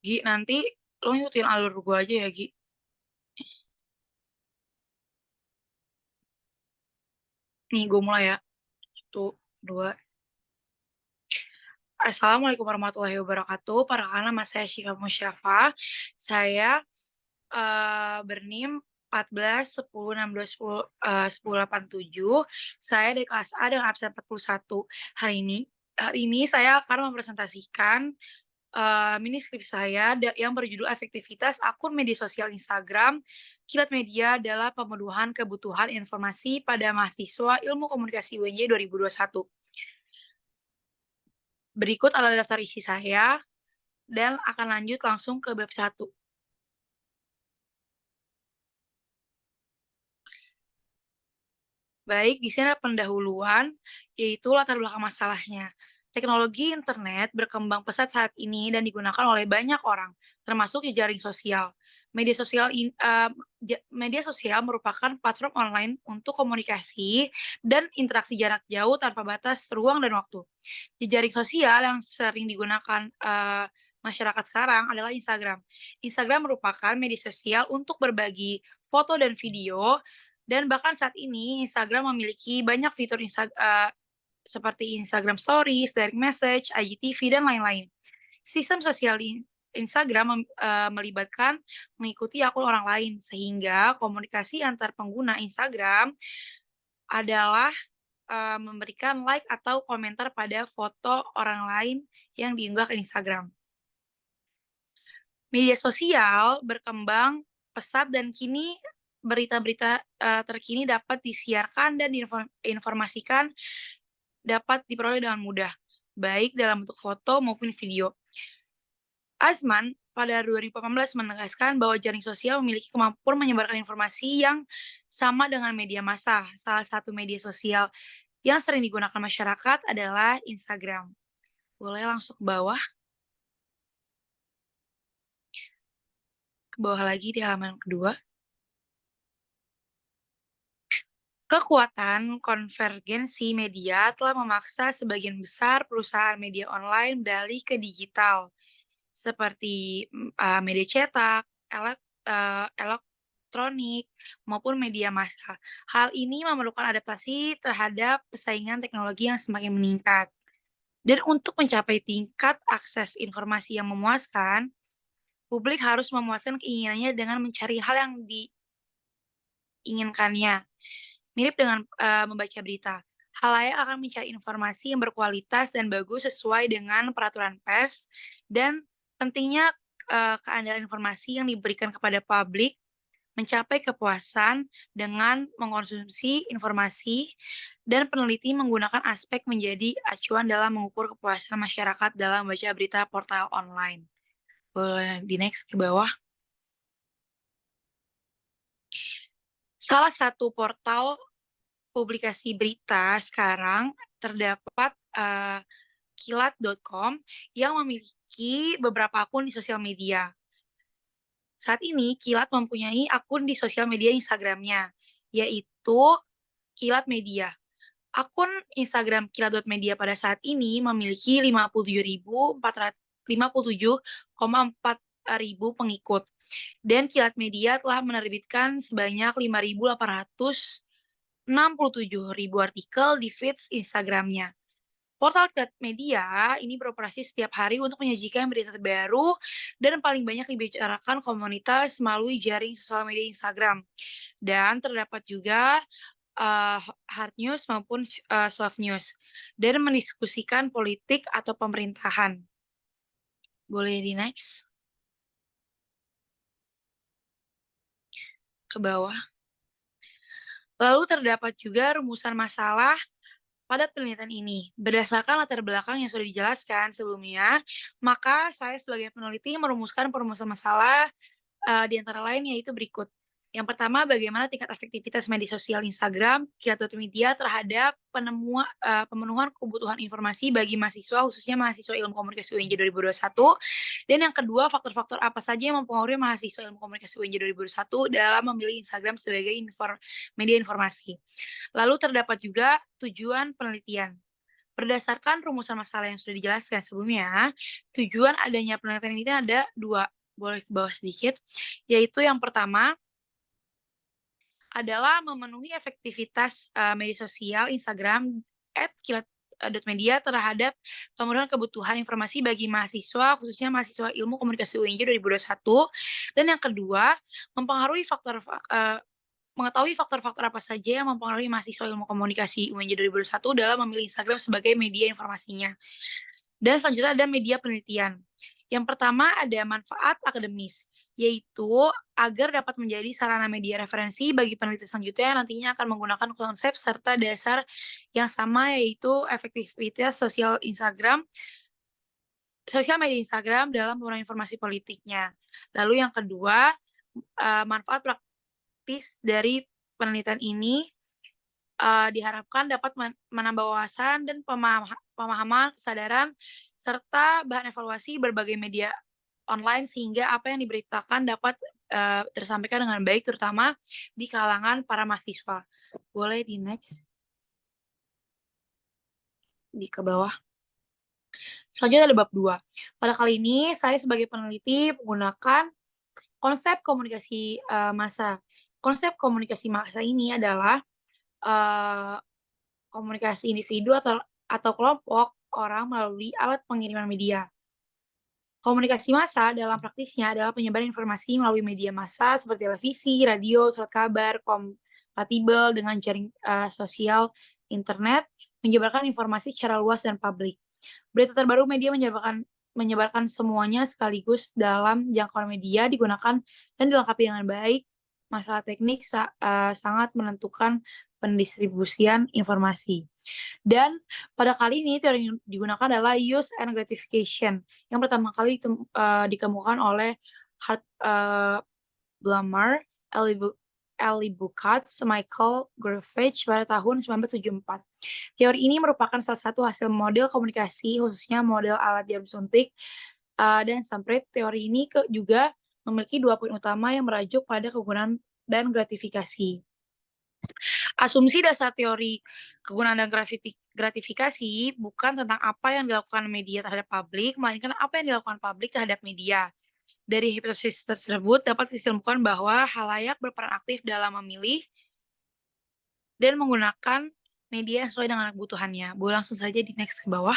Gi, nanti lo ngikutin alur gue aja ya, Gi. Nih, gue mulai ya. Satu, dua. Assalamualaikum warahmatullahi wabarakatuh. Perkenalkan, nama saya Syifa Musyafa. Saya bernim 14 10 16 10 10 87. Saya dari kelas A dengan absen 41. Hari ini saya akan mempresentasikan mini skripsi saya yang berjudul Efektivitas Akun Media Sosial Instagram Kilat Media dalam Pemenuhan Kebutuhan Informasi pada Mahasiswa Ilmu Komunikasi UNJ 2021. Berikut adalah daftar isi saya dan akan lanjut langsung ke bab 1. Baik, di sini ada pendahuluan, yaitu latar belakang masalahnya. Teknologi internet berkembang pesat saat ini dan digunakan oleh banyak orang, termasuk jejaring sosial. Media sosial merupakan platform online untuk komunikasi dan interaksi jarak jauh tanpa batas ruang dan waktu. Jejaring sosial yang sering digunakan masyarakat sekarang adalah Instagram. Instagram merupakan media sosial untuk berbagi foto dan video, dan bahkan saat ini Instagram memiliki banyak fitur seperti Instagram Stories, Direct Message, IGTV, dan lain-lain. Sistem sosial di Instagram melibatkan mengikuti akun orang lain, sehingga komunikasi antar pengguna Instagram adalah memberikan like atau komentar pada foto orang lain yang diunggah ke Instagram. Media sosial berkembang pesat dan kini berita-berita terkini dapat disiarkan dan diinformasikan dapat diperoleh dengan mudah, baik dalam bentuk foto maupun video. Azman pada 2018 menegaskan bahwa jaring sosial memiliki kemampuan menyebarkan informasi yang sama dengan media massa. Salah satu media sosial yang sering digunakan masyarakat adalah Instagram. Boleh langsung ke bawah lagi di halaman kedua. Kekuatan konvergensi media telah memaksa sebagian besar perusahaan media online beralih ke digital, seperti media cetak, elektronik, maupun media massa. Hal ini memerlukan adaptasi terhadap persaingan teknologi yang semakin meningkat. Dan untuk mencapai tingkat akses informasi yang memuaskan, publik harus memuaskan keinginannya dengan mencari hal yang diinginkannya. Mirip dengan membaca berita, khalayak akan mencari informasi yang berkualitas dan bagus sesuai dengan peraturan pers, dan pentingnya keandalan informasi yang diberikan kepada publik mencapai kepuasan dengan mengkonsumsi informasi, dan peneliti menggunakan aspek menjadi acuan dalam mengukur kepuasan masyarakat dalam membaca berita portal online. Boleh di next ke bawah. Salah satu portal publikasi berita sekarang terdapat kilat.com yang memiliki beberapa akun di sosial media. Saat ini Kilat mempunyai akun di sosial media Instagramnya, yaitu Kilat Media. Akun Instagram kilat.media pada saat ini memiliki 57,4 ribu pengikut, dan Kilat Media telah menerbitkan sebanyak 5.867 ribu artikel di feeds Instagramnya. Portal Kilat Media ini beroperasi setiap hari untuk menyajikan berita terbaru dan paling banyak dibicarakan komunitas melalui jaring sosial media Instagram. Dan terdapat juga hard news maupun soft news, dan mendiskusikan politik atau pemerintahan. Boleh di next ke bawah. Lalu terdapat juga rumusan masalah pada penelitian ini. Berdasarkan latar belakang yang sudah dijelaskan sebelumnya, maka saya sebagai peneliti merumuskan perumusan masalah di antara lain yaitu berikut. Yang pertama, bagaimana tingkat efektivitas media sosial Instagram, Kilat.media terhadap pemenuhan kebutuhan informasi bagi mahasiswa, khususnya mahasiswa Ilmu Komunikasi UNJ 2021. Dan yang kedua, faktor-faktor apa saja yang mempengaruhi mahasiswa Ilmu Komunikasi UNJ 2021 dalam memilih Instagram sebagai media informasi. Lalu terdapat juga tujuan penelitian. Berdasarkan rumusan masalah yang sudah dijelaskan sebelumnya, tujuan adanya penelitian ini ada 2, boleh ke bawah sedikit, yaitu yang pertama adalah memenuhi efektivitas, media sosial Instagram @kilat.media terhadap pemenuhan kebutuhan informasi bagi mahasiswa, khususnya mahasiswa Ilmu Komunikasi UNJ 2021. Dan yang kedua, mempengaruhi mengetahui faktor-faktor apa saja yang mempengaruhi mahasiswa Ilmu Komunikasi UNJ 2021 dalam memilih Instagram sebagai media informasinya. Dan selanjutnya ada media penelitian. Yang pertama ada manfaat akademis, yaitu agar dapat menjadi sarana media referensi bagi peneliti selanjutnya yang nantinya akan menggunakan konsep serta dasar yang sama, yaitu efektivitas sosial media Instagram dalam penggunaan informasi politiknya. Lalu yang kedua, manfaat praktis dari penelitian ini diharapkan dapat menambah wawasan dan pemahaman, kesadaran, serta bahan evaluasi berbagai media online sehingga apa yang diberitakan dapat, tersampaikan dengan baik terutama di kalangan para mahasiswa. Boleh di next, di ke bawah. Selanjutnya ada bab 2. Pada kali ini saya sebagai peneliti menggunakan konsep komunikasi, massa. Konsep komunikasi massa ini adalah, eee komunikasi individu atau kelompok orang melalui alat pengiriman media. Komunikasi massa dalam praktisnya adalah penyebaran informasi melalui media massa seperti televisi, radio, surat kabar, kompatibel dengan jaring sosial internet, menyebarkan informasi secara luas dan publik. Berita terbaru media menyebarkan semuanya sekaligus dalam jangkauan media digunakan dan dilengkapi dengan baik. Masalah teknik sangat menentukan pendistribusian informasi. Dan pada kali ini teori yang digunakan adalah use and gratification, yang pertama kali dikemukakan oleh Blumer, Ellie Buchatz, Michael Gurevich pada tahun 1974. Teori ini merupakan salah satu hasil model komunikasi, khususnya model alat jarum suntik, dan Sampret. Teori ini juga memiliki 2 poin utama yang merajuk pada kegunaan dan gratifikasi. Asumsi dasar teori kegunaan dan gratifikasi bukan tentang apa yang dilakukan media terhadap publik, melainkan apa yang dilakukan publik terhadap media. Dari hipotesis tersebut dapat disimpulkan bahwa khalayak berperan aktif dalam memilih dan menggunakan media sesuai dengan kebutuhannya. Boleh langsung saja di next ke bawah.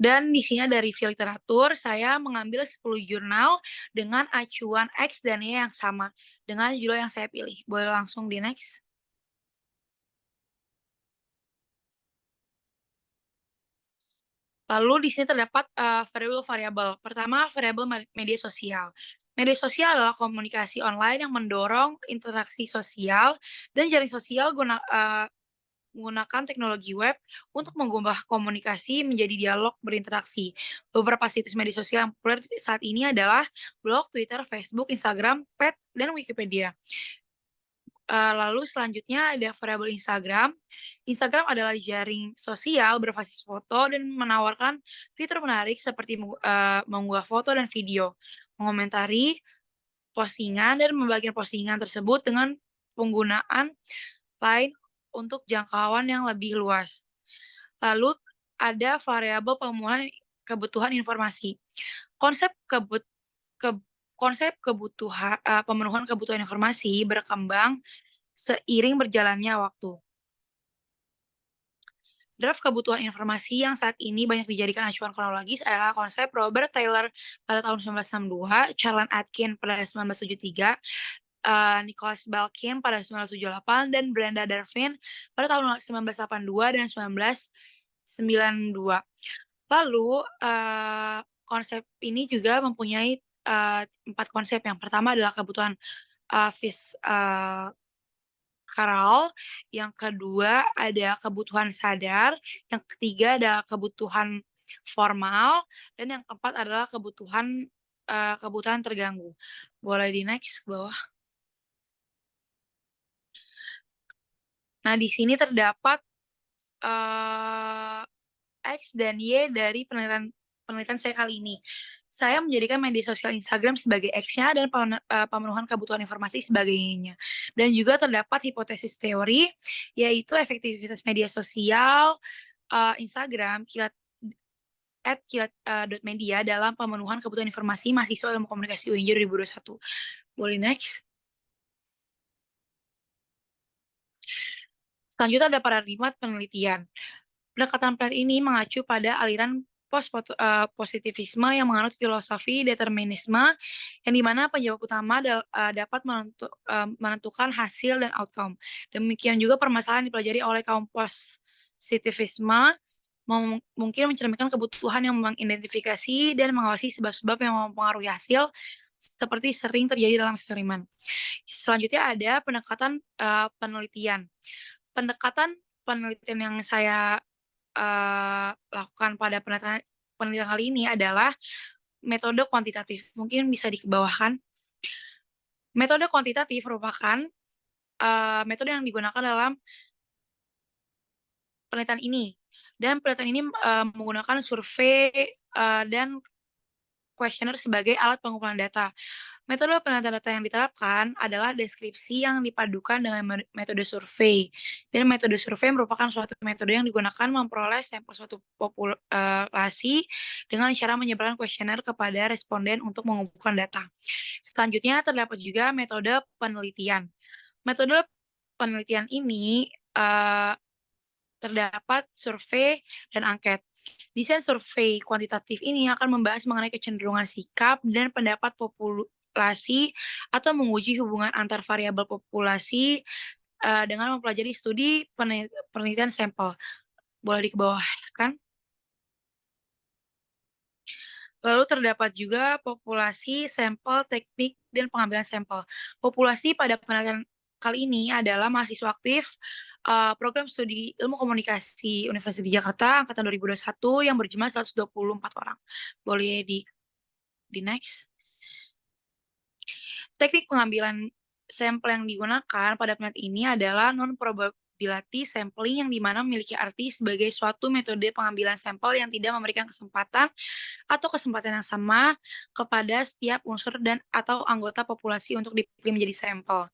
Dan di sini ada review literatur, saya mengambil 10 jurnal dengan acuan X dan Y yang sama, dengan judul yang saya pilih. Boleh langsung di next. Lalu di sini terdapat, variabel-variabel. Pertama, variabel media sosial. Media sosial adalah komunikasi online yang mendorong interaksi sosial dan jaring sosial menggunakan teknologi web untuk mengubah komunikasi menjadi dialog berinteraksi. Beberapa situs media sosial yang populer saat ini adalah blog, Twitter, Facebook, Instagram, Pet, dan Wikipedia. Lalu selanjutnya ada variabel Instagram. Instagram adalah jaring sosial berbasis foto dan menawarkan fitur menarik seperti mengunggah foto dan video, mengomentari postingan, dan membagikan postingan tersebut dengan penggunaan lain untuk jangkauan yang lebih luas. Lalu ada variabel kebutuhan informasi. Konsep kebut keb konsep pemenuhan kebutuhan informasi berkembang seiring berjalannya waktu. Draft kebutuhan informasi yang saat ini banyak dijadikan acuan kronologis adalah konsep Robert Taylor pada tahun 1962, Charles Atkin pada 1973, Nicholas Belkin pada 1978, dan Brenda Darwin pada tahun 1982 dan 1992. Lalu, konsep ini juga mempunyai 4 konsep. Yang pertama adalah kebutuhan visceral, yang kedua ada kebutuhan sadar, yang ketiga ada kebutuhan formal, dan yang keempat adalah kebutuhan terganggu. Boleh di next ke bawah. Nah, di sini terdapat, X dan Y dari penelitian saya kali ini. Saya menjadikan media sosial Instagram sebagai X-nya dan pemenuhan kebutuhan informasi sebagai Y-nya. Dan juga terdapat hipotesis teori, yaitu efektivitas media sosial Instagram @kilat.media dalam pemenuhan kebutuhan informasi mahasiswa ilmu komunikasi UNJ 2021. Boleh next? Selanjutnya ada paradigma penelitian. Pendekatan plan ini mengacu pada aliran positivisme yang menganut filosofi determinisme, yang dimana penyebab utama dapat menentukan hasil dan outcome. Demikian juga permasalahan dipelajari oleh kaum positivisme mungkin mencerminkan kebutuhan yang mengidentifikasi dan mengawasi sebab-sebab yang mempengaruhi hasil, seperti sering terjadi dalam eksperimen. Selanjutnya ada pendekatan penelitian. Pendekatan penelitian yang saya lakukan pada penelitian kali ini adalah metode kuantitatif. Mungkin bisa dibawahkan. Metode kuantitatif merupakan metode yang digunakan dalam penelitian ini. Dan penelitian ini menggunakan survei dan kuesioner sebagai alat pengumpulan data. Metode penelitian data yang diterapkan adalah deskripsi yang dipadukan dengan metode survei. Dan metode survei merupakan suatu metode yang digunakan memperoleh sampel suatu populasi dengan cara menyebarkan kuesioner kepada responden untuk mengumpulkan data. Selanjutnya terdapat juga metode penelitian. Metode penelitian ini terdapat survei dan angket. Desain survei kuantitatif ini akan membahas mengenai kecenderungan sikap dan pendapat populasi atau menguji hubungan antar variabel populasi dengan mempelajari studi penelitian sampel. Boleh dikebawahkan? Lalu terdapat juga populasi, sampel, teknik, dan pengambilan sampel. Populasi pada penelitian kali ini adalah mahasiswa aktif program studi ilmu komunikasi Universitas Jakarta angkatan 2021 yang berjumlah 124 orang. Boleh di next. Teknik pengambilan sampel yang digunakan pada penelitian ini adalah non-probability sampling, yang dimana memiliki arti sebagai suatu metode pengambilan sampel yang tidak memberikan kesempatan atau kesempatan yang sama kepada setiap unsur dan atau anggota populasi untuk dipilih menjadi sampel.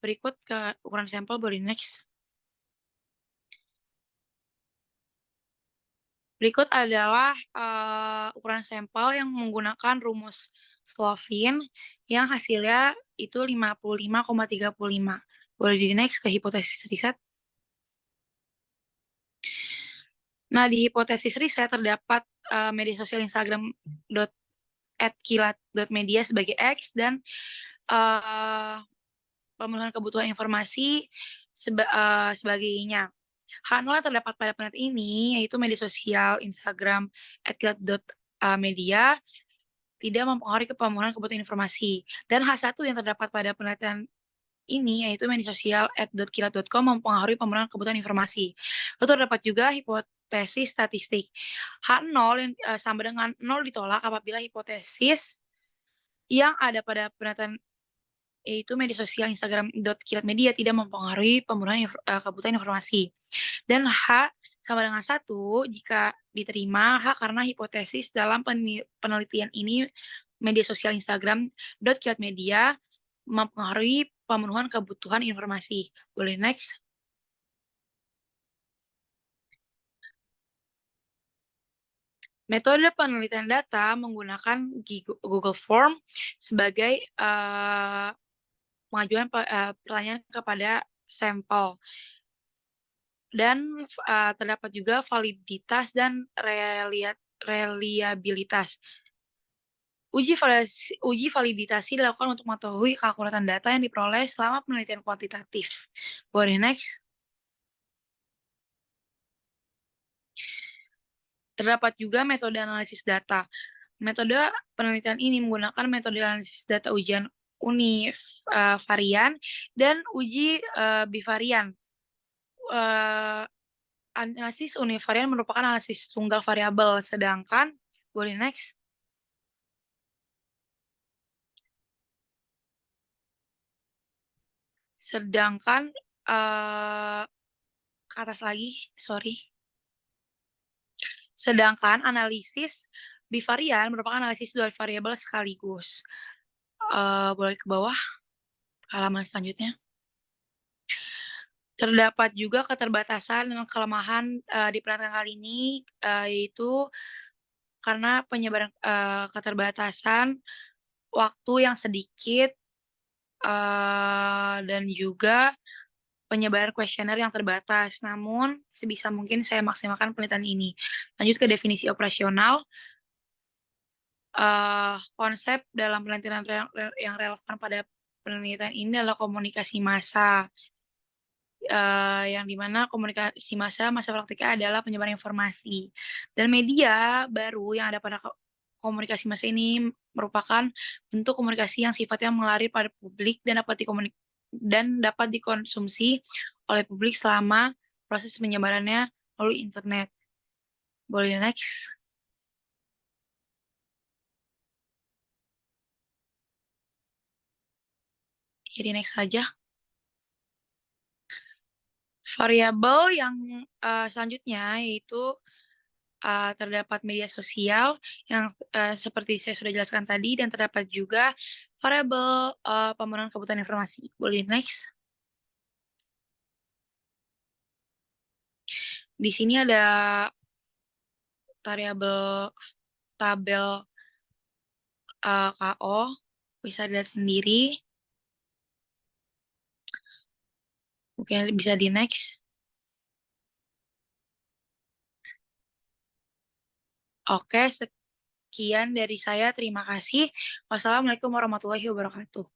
Berikut ke ukuran sampel, boleh next. Berikut adalah ukuran sampel yang menggunakan rumus Slovin yang hasilnya itu 55,35. Boleh di next ke hipotesis riset. Nah, di hipotesis riset terdapat media sosial Instagram @kilat.media sebagai X dan pemenuhan kebutuhan informasi sebagainya. Hal yang terdapat pada penelitian ini yaitu media sosial Instagram @kilat.media tidak mempengaruhi pemenuhan kebutuhan informasi. Dan H1 yang terdapat pada penelitian ini yaitu media sosial @kilat.com mempengaruhi pemenuhan kebutuhan informasi. Lalu terdapat juga hipotesis statistik. H0 yang sama dengan 0 ditolak apabila hipotesis yang ada pada penelitian yaitu media sosial Instagram.kilat.media tidak mempengaruhi pemenuhan kebutuhan informasi. Dan H sama dengan 1 jika diterima, H karena hipotesis dalam penelitian ini media sosial Instagram.kilat.media mempengaruhi pemenuhan kebutuhan informasi. Boleh next. Metode penelitian data menggunakan Google Form sebagai pengajuan pertanyaan kepada sampel. Dan terdapat juga validitas dan reliabilitas. Uji validitasi dilakukan untuk mengetahui keakuratan data yang diperoleh selama penelitian kuantitatif. Boleh next. Terdapat juga metode analisis data. Metode penelitian ini menggunakan metode analisis data ujian univarian dan uji bivarian. Analisis univarian merupakan analisis tunggal variabel, sedangkan boleh next. Sedangkan ke atas lagi, sorry. Sedangkan analisis Bivarian merupakan analisis 2 variabel sekaligus. Boleh ke bawah, ke halaman selanjutnya. Terdapat juga keterbatasan dan kelemahan, di peraturan kali ini, yaitu karena penyebaran keterbatasan waktu yang sedikit, dan juga penyebaran kuesioner yang terbatas. Namun, sebisa mungkin saya maksimalkan penelitian ini. Lanjut ke definisi operasional, konsep dalam penelitian yang relevan pada penelitian ini adalah komunikasi massa. Yang di mana komunikasi massa praktiknya adalah penyebaran informasi. Dan media baru yang ada pada komunikasi massa ini merupakan bentuk komunikasi yang sifatnya mengalir pada publik dan dapat dikonsumsi oleh publik selama proses penyebarannya melalui internet. Boleh next? Jadi next saja. Variabel yang, selanjutnya yaitu terdapat media sosial yang, seperti saya sudah jelaskan tadi dan terdapat juga variabel, pemenuhan kebutuhan informasi. Boleh next? Di sini ada variabel tabel, KO, bisa dilihat sendiri. Mungkin bisa di next. Oke, sekian dari saya, terima kasih. Wassalamualaikum warahmatullahi wabarakatuh.